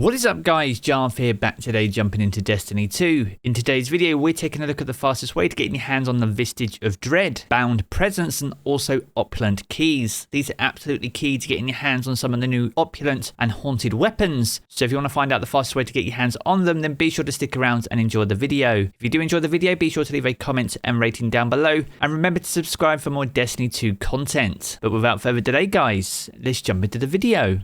What is up guys, Jarv here, back today jumping into Destiny 2. In today's video we're taking a look at the fastest way to getting your hands on the Vistage of Dread, Bound Presence and also Opulent keys. These are absolutely key to getting your hands on some of the new Opulent and Haunted weapons. So if you want to find out the fastest way to get your hands on them, then be sure to stick around and enjoy the video. If you do enjoy the video, be sure to leave a comment and rating down below, and remember to subscribe for more Destiny 2 content. But without further delay guys, let's jump into the video.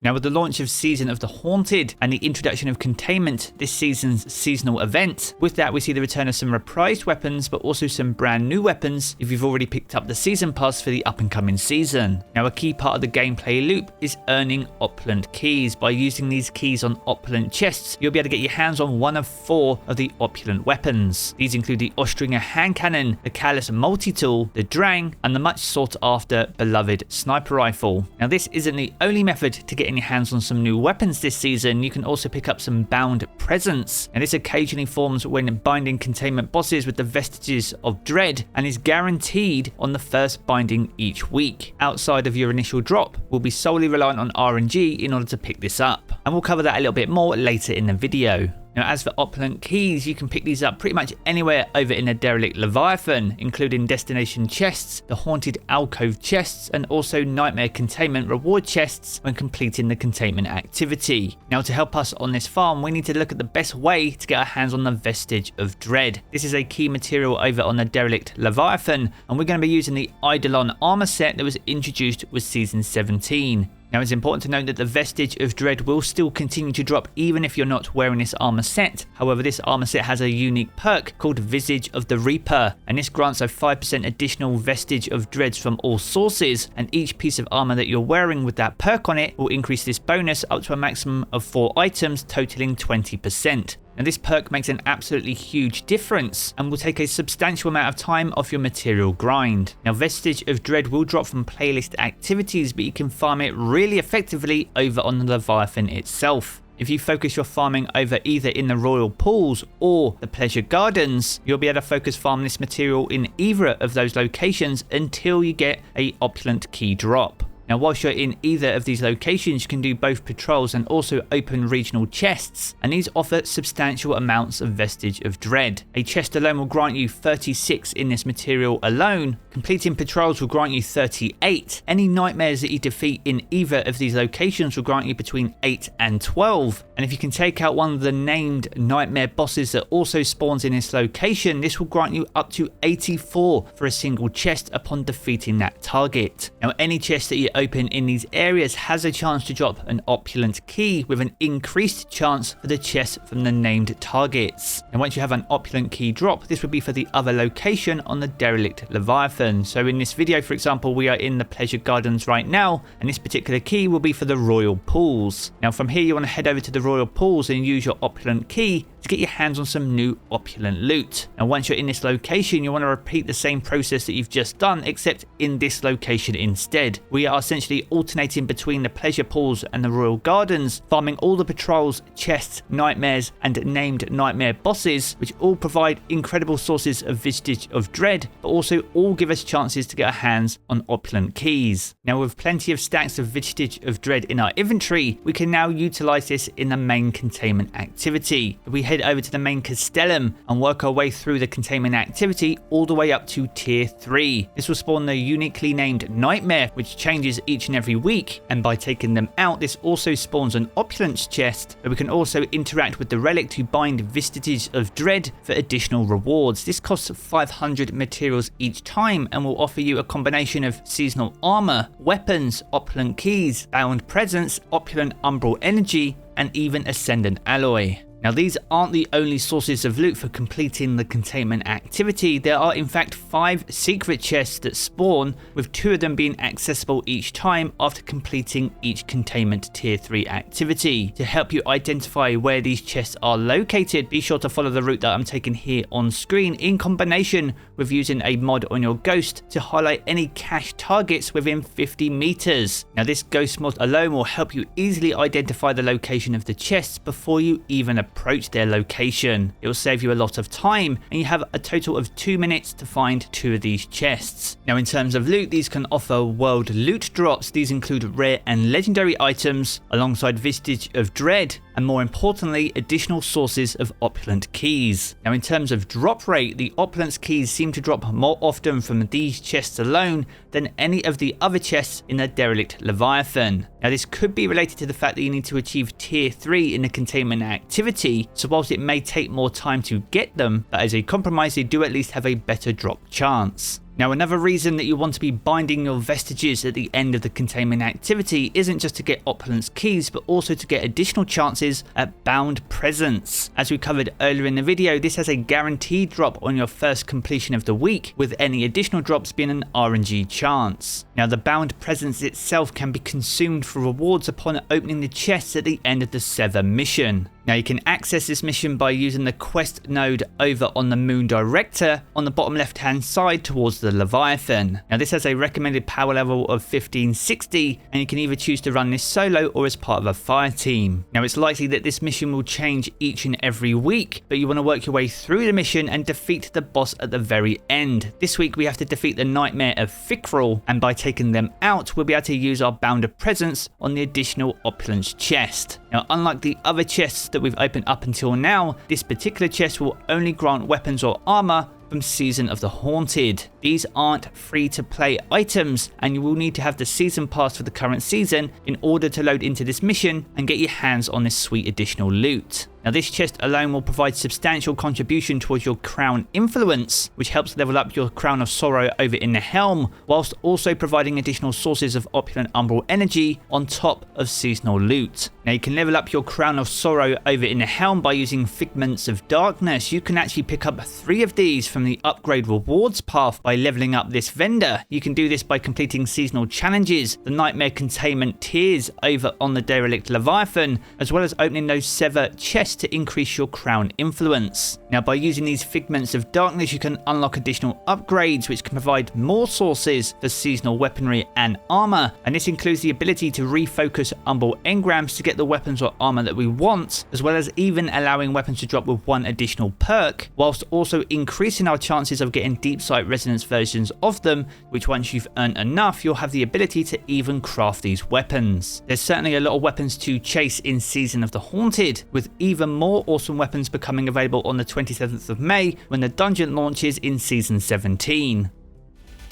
Now with the launch of Season of the Haunted and the introduction of Containment, this season's seasonal event, with that we see the return of some reprised weapons but also some brand new weapons if you've already picked up the season pass for the up and coming season. Now a key part of the gameplay loop is earning Opulent keys. By using these keys on Opulent chests, you'll be able to get your hands on one of 4 of the Opulent weapons. These include the Ostringer hand cannon, the Callus multi-tool, the Drang, and the much sought after beloved sniper rifle. Now this isn't the only method to getting your hands on some new weapons this season. You can also pick up some Bound Presence, and this occasionally forms when binding Containment bosses with the Vestiges of Dread and is guaranteed on the first binding each week. Outside of your initial drop, we'll be solely reliant on RNG in order to pick this up, and we'll cover that a little bit more later in the video. Now as for Opulent keys, you can pick these up pretty much anywhere over in the derelict Leviathan, including destination chests, the haunted alcove chests, and also nightmare containment reward chests when completing the containment activity. Now to help us on this farm, we need to look at the best way to get our hands on the Vestige of Dread. This is a key material over on the derelict Leviathan, and we're going to be using the Eidolon armor set that was introduced with Season 17. Now it's important to note that the Vestige of Dread will still continue to drop even if you're not wearing this armor set. However, this armor set has a unique perk called Visage of the Reaper, and this grants a 5% additional Vestige of Dreads from all sources, and each piece of armor that you're wearing with that perk on it will increase this bonus up to a maximum of 4 items, totaling 20%. Now this perk makes an absolutely huge difference and will take a substantial amount of time off your material grind. Now Vestige of Dread will drop from playlist activities, but you can farm it really effectively over on the Leviathan itself. If you focus your farming over either in the Royal Pools or the Pleasure Gardens, you'll be able to focus farm this material in either of those locations until you get a Opulent key drop. Now whilst you're in either of these locations, you can do both patrols and also open regional chests, and these offer substantial amounts of Vestige of Dread. A chest alone will grant you 36 in this material alone. Completing patrols will grant you 38. Any nightmares that you defeat in either of these locations will grant you between 8 and 12. And if you can take out one of the named nightmare bosses that also spawns in this location, this will grant you up to 84 for a single chest upon defeating that target. Now any chest that you open in these areas has a chance to drop an Opulent key, with an increased chance for the chest from the named targets. And once you have an Opulent key drop, this would be for the other location on the derelict Leviathan. So in this video, for example, we are in the Pleasure Gardens right now, and this particular key will be for the Royal Pools. Now from here you want to head over to the Royal Pools and use your Opulent key to get your hands on some new Opulent loot. Now once you're in this location, you want to repeat the same process that you've just done, except in this location instead. We are essentially alternating between the Pleasure Pools and the Royal Gardens, farming all the patrols, chests, nightmares and named nightmare bosses, which all provide incredible sources of Vistage of Dread, but also all give us chances to get our hands on Opulent keys. Now with plenty of stacks of Vistage of Dread in our inventory, we can now utilize this in the main containment activity. If we head over to the main Castellum and work our way through the containment activity all the way up to tier 3. This will spawn the uniquely named nightmare, which changes each and every week, and by taking them out, this also spawns an Opulence chest where we can also interact with the relic to bind Vestiges of Dread for additional rewards. This costs 500 materials each time and will offer you a combination of seasonal armor, weapons, Opulent keys, Bound Presence, Opulent Umbral energy, and even Ascendant alloy. Now these aren't the only sources of loot for completing the containment activity. There are in fact 5 secret chests that spawn, with 2 of them being accessible each time after completing each containment tier 3 activity. To help you identify where these chests are located, be sure to follow the route that I'm taking here on screen, in combination with using a mod on your ghost to highlight any cache targets within 50 meters. Now this ghost mod alone will help you easily identify the location of the chests before you even approach approach their location. It will save you a lot of time, and you have a total of 2 minutes to find 2 of these chests. Now in terms of loot, these can offer world loot drops. These include rare and legendary items alongside Vistage of Dread, and more importantly, additional sources of Opulent keys. Now in terms of drop rate, the Opulent keys seem to drop more often from these chests alone than any of the other chests in the derelict Leviathan. Now this could be related to the fact that you need to achieve tier 3 in the containment activity, so whilst it may take more time to get them, but as a compromise they do at least have a better drop chance. Now another reason that you want to be binding your vestiges at the end of the containment activity isn't just to get Opulent keys, but also to get additional chances at bound presence. As we covered earlier in the video, this has a guaranteed drop on your first completion of the week, with any additional drops being an RNG chance. Now the bound presence itself can be consumed for rewards upon opening the chests at the end of the Sever mission. Now you can access this mission by using the quest node over on the Moon Director on the bottom left hand side towards the Leviathan. Now this has a recommended power level of 1560, and you can either choose to run this solo or as part of a fire team. Now it's likely that this mission will change each and every week, but you want to work your way through the mission and defeat the boss at the very end. This week we have to defeat the Nightmare of Frigid, and by taking them out we'll be able to use our Bound of Presence on the additional Opulent chest. Now unlike the other chests that we've opened up until now, this particular chest will only grant weapons or armor from Season of the Haunted. These aren't free to play items, and you will need to have the season pass for the current season in order to load into this mission and get your hands on this sweet additional loot. Now this chest alone will provide substantial contribution towards your crown influence, which helps level up your Crown of Sorrow over in the Helm, whilst also providing additional sources of opulent umbral energy on top of seasonal loot. Now you can level up your Crown of Sorrow over in the Helm by using Figments of Darkness. You can actually pick up 3 of these from the upgrade rewards path by leveling up this vendor. You can do this by completing seasonal challenges, the Nightmare Containment tiers over on the derelict Leviathan, as well as opening those Sever chests to increase your crown influence. Now by using these Figments of Darkness you can unlock additional upgrades which can provide more sources for seasonal weaponry and armor, and this includes the ability to refocus umbral engrams to get the weapons or armor that we want, as well as even allowing weapons to drop with 1 additional perk, whilst also increasing our chances of getting deep sight resonance versions of them, which once you've earned enough you'll have the ability to even craft these weapons. There's certainly a lot of weapons to chase in Season of the Haunted, with even more awesome weapons becoming available on the 27th of May when the dungeon launches in Season 17.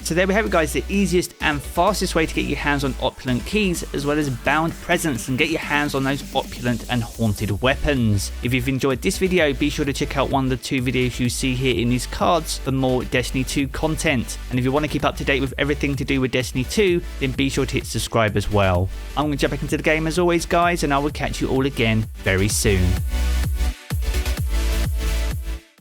So there we have it guys, the easiest and fastest way to get your hands on Opulent keys as well as Bound Presence and get your hands on those opulent and haunted weapons. If you've enjoyed this video, be sure to check out one of the 2 videos you see here in these cards for more Destiny 2 content. And if you want to keep up to date with everything to do with Destiny 2, then be sure to hit subscribe as well. I'm going to jump back into the game as always guys, and I will catch you all again very soon.